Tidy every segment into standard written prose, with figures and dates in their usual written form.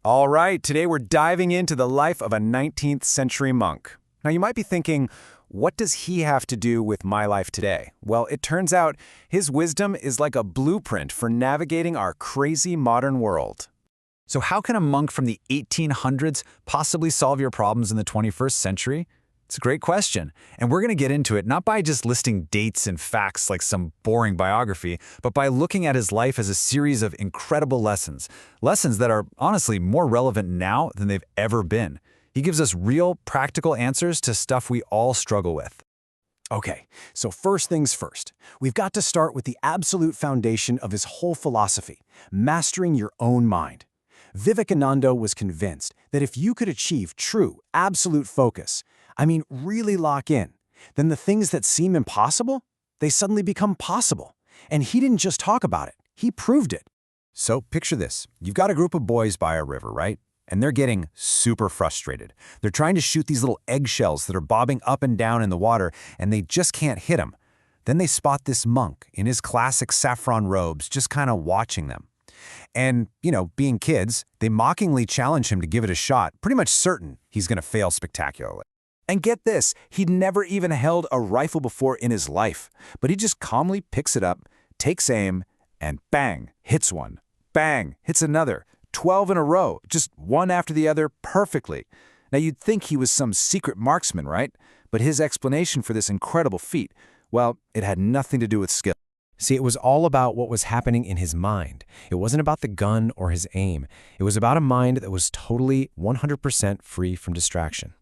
All right, today we're diving into the life of a 19th century monk. Now, you might be thinking, what does he have to do with my life today? Well, it turns out his wisdom is like a blueprint for navigating our crazy modern world. So how can a monk from the 1800s possibly solve your problems in the 21st century? It's a great question, and we're going to get into it not by just listing dates and facts like some boring biography, but by looking at his life as a series of incredible lessons. Lessons that are honestly more relevant now than they've ever been. He gives us real, practical answers to stuff we all struggle with. Okay, so first things first. We've got to start with the absolute foundation of his whole philosophy, mastering your own mind. Vivekananda was convinced that if you could achieve true, absolute focus, really lock in, then the things that seem impossible, they suddenly become possible. And he didn't just talk about it, he proved it. So picture this. You've got a group of boys by a river, right? And they're getting super frustrated. They're trying to shoot these little eggshells that are bobbing up and down in the water, and they just can't hit them. Then they spot this monk in his classic saffron robes just kind of watching them. And, being kids, they mockingly challenge him to give it a shot, pretty much certain he's going to fail spectacularly. And get this, he'd never even held a rifle before in his life, but he just calmly picks it up, takes aim, and bang, hits one. Bang, hits another. 12 in a row, just one after the other, perfectly. Now you'd think he was some secret marksman, right? But his explanation for this incredible feat, well, it had nothing to do with skill. See, it was all about what was happening in his mind. It wasn't about the gun or his aim. It was about a mind that was totally 100% free from distraction.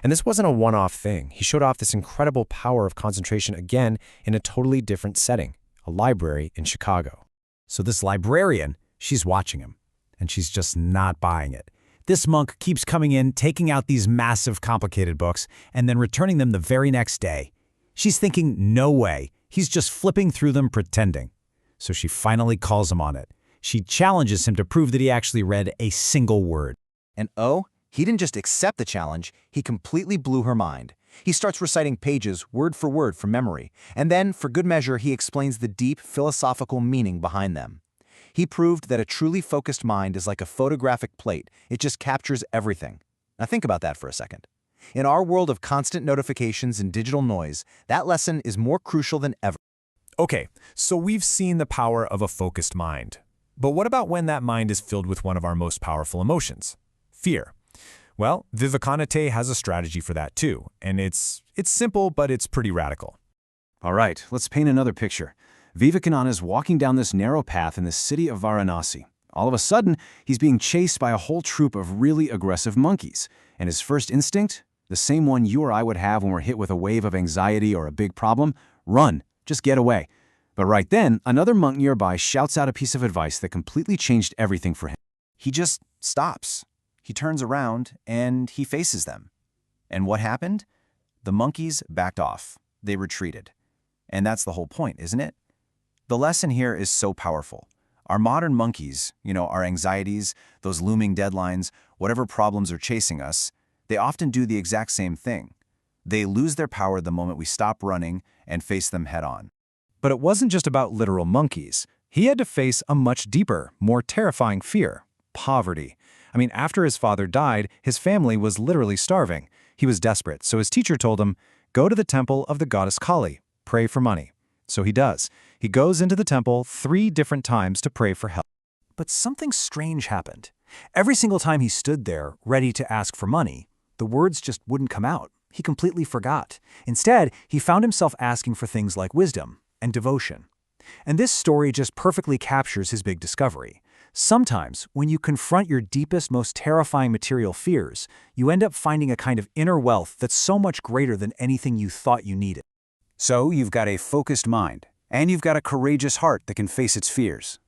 And this wasn't a one-off thing. He showed off this incredible power of concentration again in a totally different setting, a library in Chicago. So this librarian, she's watching him, and she's just not buying it. This monk keeps coming in, taking out these massive, complicated books, and then returning them the very next day. She's thinking, no way. He's just flipping through them pretending. So she finally calls him on it. She challenges him to prove that he actually read a single word. And he didn't just accept the challenge, he completely blew her mind. He starts reciting pages word for word from memory, and then, for good measure, he explains the deep philosophical meaning behind them. He proved that a truly focused mind is like a photographic plate. It just captures everything. Now think about that for a second. In our world of constant notifications and digital noise, that lesson is more crucial than ever. Okay, so we've seen the power of a focused mind. But what about when that mind is filled with one of our most powerful emotions? Fear. Well, Vivekananda has a strategy for that too, and it's simple, but it's pretty radical. All right, let's paint another picture. Vivekananda is walking down this narrow path in the city of Varanasi. All of a sudden, he's being chased by a whole troop of really aggressive monkeys. And his first instinct, the same one you or I would have when we're hit with a wave of anxiety or a big problem, run, just get away. But right then, another monk nearby shouts out a piece of advice that completely changed everything for him. He just stops. He turns around and he faces them. And what happened? The monkeys backed off. They retreated. And that's the whole point, isn't it? The lesson here is so powerful. Our modern monkeys, our anxieties, those looming deadlines, whatever problems are chasing us, they often do the exact same thing. They lose their power the moment we stop running and face them head on. But it wasn't just about literal monkeys. He had to face a much deeper, more terrifying fear: poverty. After his father died, his family was literally starving. He was desperate, so his teacher told him, go to the temple of the goddess Kali, pray for money. So he does. He goes into the temple 3 different times to pray for help. But something strange happened. Every single time he stood there, ready to ask for money, the words just wouldn't come out. He completely forgot. Instead, he found himself asking for things like wisdom and devotion. And this story just perfectly captures his big discovery. Sometimes, when you confront your deepest, most terrifying material fears, you end up finding a kind of inner wealth that's so much greater than anything you thought you needed. So you've got a focused mind, and you've got a courageous heart that can face its fears.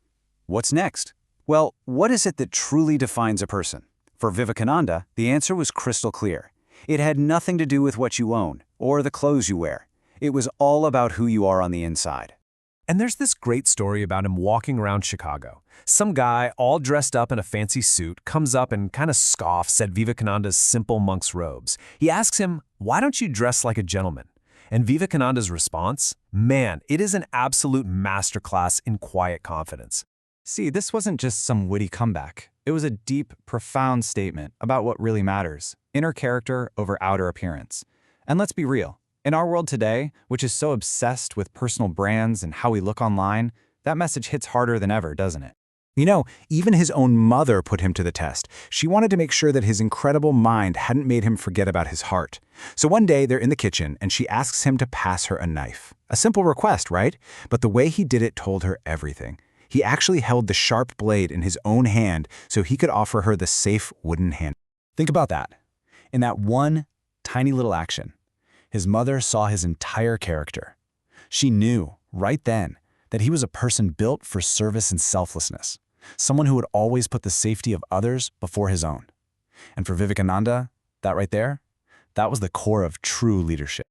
What's next? Well, what is it that truly defines a person? For Vivekananda, the answer was crystal clear. It had nothing to do with what you own or the clothes you wear. It was all about who you are on the inside. And there's this great story about him walking around Chicago. Some guy, all dressed up in a fancy suit, comes up and kind of scoffs at Vivekananda's simple monk's robes. He asks him, why don't you dress like a gentleman? And Vivekananda's response? Man, it is an absolute masterclass in quiet confidence. See, this wasn't just some witty comeback. It was a deep, profound statement about what really matters, inner character over outer appearance. And let's be real, in our world today, which is so obsessed with personal brands and how we look online, that message hits harder than ever, doesn't it? You know, even his own mother put him to the test. She wanted to make sure that his incredible mind hadn't made him forget about his heart. So one day they're in the kitchen and she asks him to pass her a knife. A simple request, right? But the way he did it told her everything. He actually held the sharp blade in his own hand so he could offer her the safe wooden hand. Think about that. In that one tiny little action, his mother saw his entire character. She knew, right then, that he was a person built for service and selflessness, someone who would always put the safety of others before his own. And for Vivekananda, that right there, that was the core of true leadership.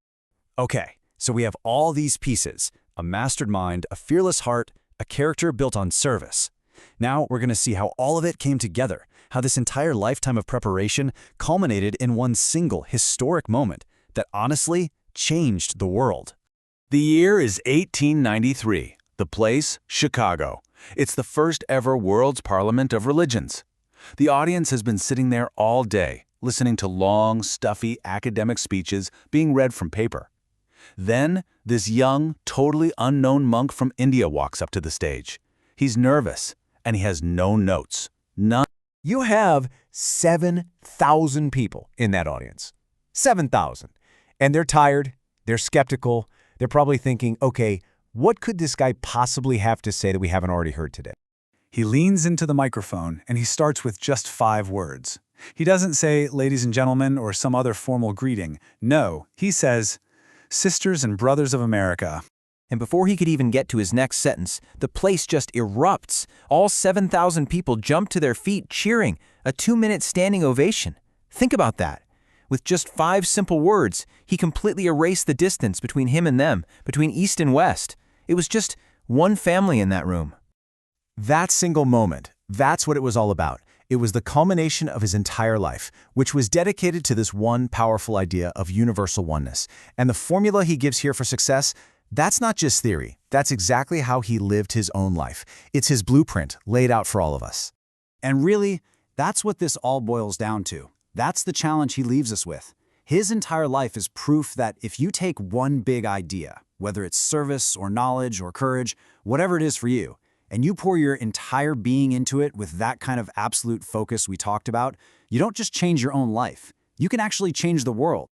Okay, so we have all these pieces, a mastered mind, a fearless heart, a character built on service. Now we're going to see how all of it came together, how this entire lifetime of preparation culminated in one single historic moment that honestly changed the world. The year is 1893. The place, Chicago. It's the first ever World's Parliament of Religions. The audience has been sitting there all day, listening to long, stuffy academic speeches being read from paper. Then, this young, totally unknown monk from India walks up to the stage. He's nervous, and he has no notes. None. You have 7,000 people in that audience. 7,000. And they're tired, they're skeptical, they're probably thinking, okay, what could this guy possibly have to say that we haven't already heard today? He leans into the microphone and he starts with just 5 words. He doesn't say, "Ladies and gentlemen," or some other formal greeting. No, he says, "Sisters and brothers of America." And before he could even get to his next sentence, the place just erupts. All 7,000 people jump to their feet cheering, a 2-minute standing ovation. Think about that. With just 5 simple words, he completely erased the distance between him and them, between East and West. It was just one family in that room. That single moment, that's what it was all about. It was the culmination of his entire life, which was dedicated to this one powerful idea of universal oneness. And the formula he gives here for success, that's not just theory. That's exactly how he lived his own life. It's his blueprint laid out for all of us. And really, that's what this all boils down to. That's the challenge he leaves us with. His entire life is proof that if you take one big idea, whether it's service or knowledge or courage, whatever it is for you, and you pour your entire being into it with that kind of absolute focus we talked about, you don't just change your own life. You can actually change the world.